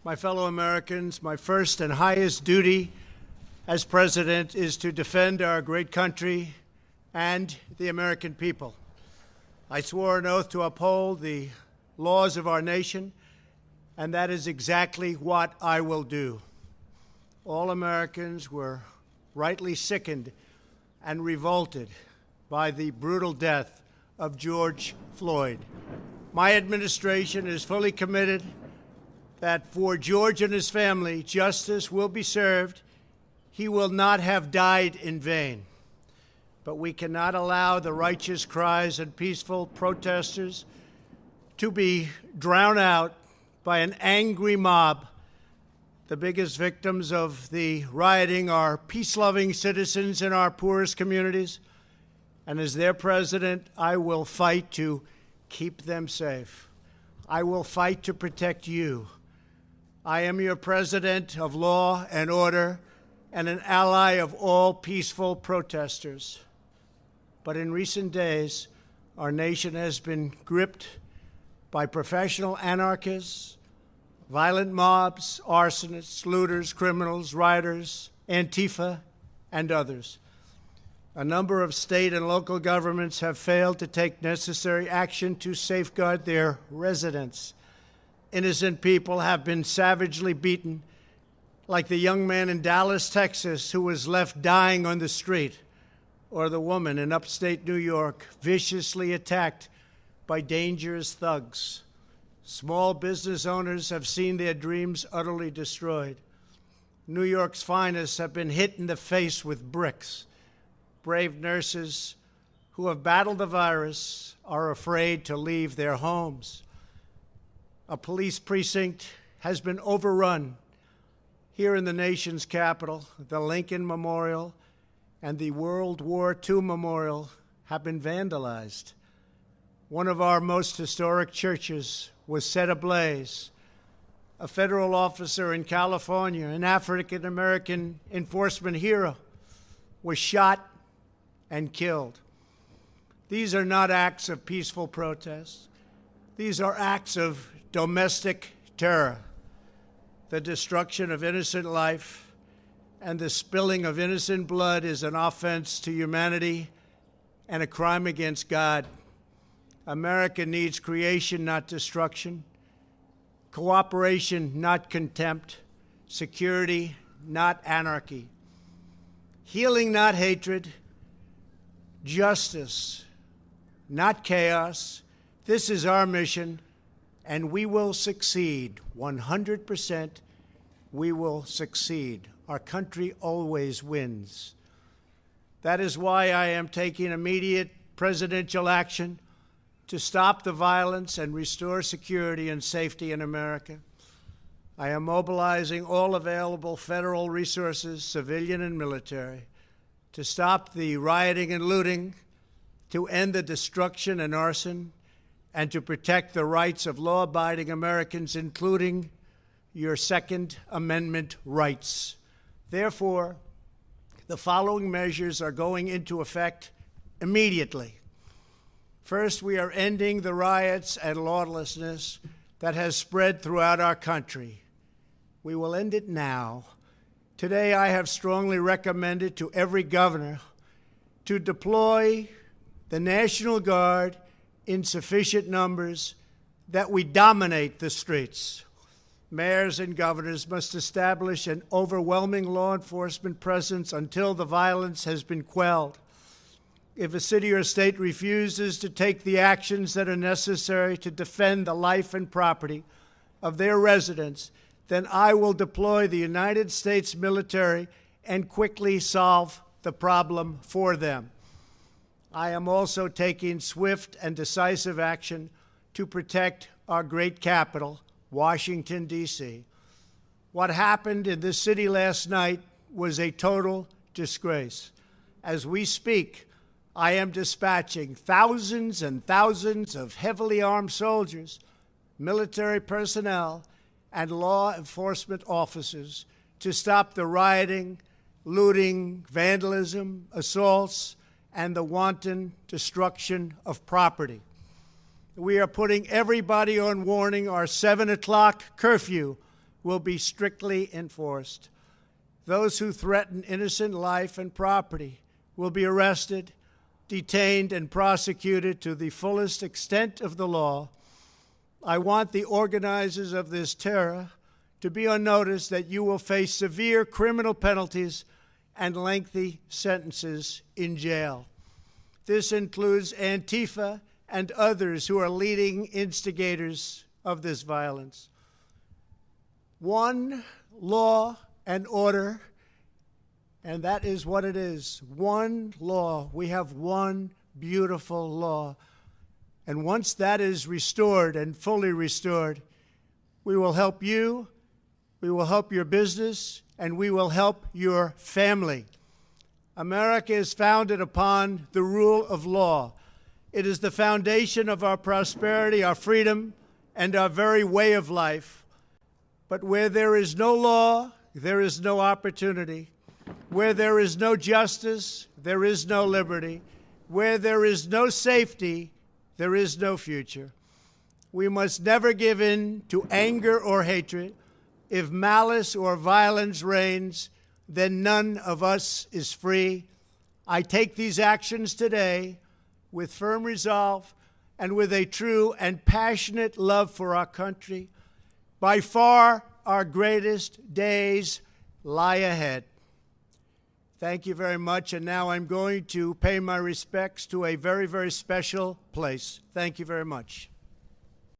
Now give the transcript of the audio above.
My fellow Americans, my first and highest duty as president is to defend our great country and the American people. I swore an oath to uphold the laws of our nation, and that is exactly what I will do. All Americans were rightly sickened and revolted by the brutal death of George Floyd. My administration is fully committed that for George and his family, justice will be served. He will not have died in vain. But we cannot allow the righteous cries and peaceful protesters to be drowned out by an angry mob. The biggest victims of the rioting are peace-loving citizens in our poorest communities. And as their president, I will fight to keep them safe. I will fight to protect you. I am your president of law and order and an ally of all peaceful protesters. But in recent days, our nation has been gripped by professional anarchists, violent mobs, arsonists, looters, criminals, rioters, Antifa, and others. A number of state and local governments have failed to take necessary action to safeguard their residents. Innocent people have been savagely beaten, like the young man in Dallas, Texas, who was left dying on the street, or the woman in upstate New York viciously attacked by dangerous thugs. Small business owners have seen their dreams utterly destroyed. New York's finest have been hit in the face with bricks. Brave nurses who have battled the virus are afraid to leave their homes. A police precinct has been overrun. Here in the nation's capital, the Lincoln Memorial and the World War II Memorial have been vandalized. One of our most historic churches was set ablaze. A federal officer in California, an African-American enforcement hero, was shot and killed. These are not acts of peaceful protest. These are acts of domestic terror. The destruction of innocent life and the spilling of innocent blood is an offense to humanity and a crime against God. America needs creation, not destruction, cooperation, not contempt, security, not anarchy, healing, not hatred, justice, not chaos. This is our mission, and we will succeed. 100%, we will succeed. Our country always wins. That is why I am taking immediate presidential action to stop the violence and restore security and safety in America. I am mobilizing all available federal resources, civilian and military, to stop the rioting and looting, to end the destruction and arson, and to protect the rights of law-abiding Americans, including your Second Amendment rights. Therefore, the following measures are going into effect immediately. First, we are ending the riots and lawlessness that has spread throughout our country. We will end it now. Today, I have strongly recommended to every governor to deploy the National Guard in sufficient numbers that we dominate the streets. Mayors and governors must establish an overwhelming law enforcement presence until the violence has been quelled. If a city or state refuses to take the actions that are necessary to defend the life and property of their residents, then I will deploy the United States military and quickly solve the problem for them. I am also taking swift and decisive action to protect our great capital, Washington, D.C. What happened in this city last night was a total disgrace. As we speak, I am dispatching thousands and thousands of heavily armed soldiers, military personnel, and law enforcement officers to stop the rioting, looting, vandalism, assaults, and the wanton destruction of property. We are putting everybody on warning. Our 7 o'clock curfew will be strictly enforced. Those who threaten innocent life and property will be arrested, detained, and prosecuted to the fullest extent of the law. I want the organizers of this terror to be on notice that you will face severe criminal penalties and lengthy sentences in jail. This includes Antifa and others who are leading instigators of this violence. One law and order, and that is what it is. One law. We have one beautiful law. And once that is restored and fully restored, we will help you, we will help your business, and we will help your family. America is founded upon the rule of law. It is the foundation of our prosperity, our freedom, and our very way of life. But where there is no law, there is no opportunity. Where there is no justice, there is no liberty. Where there is no safety, there is no future. We must never give in to anger or hatred. If malice or violence reigns, then none of us is free. I take these actions today with firm resolve and with a true and passionate love for our country. By far, our greatest days lie ahead. Thank you very much, and now I'm going to pay my respects to a very, very special place. Thank you very much.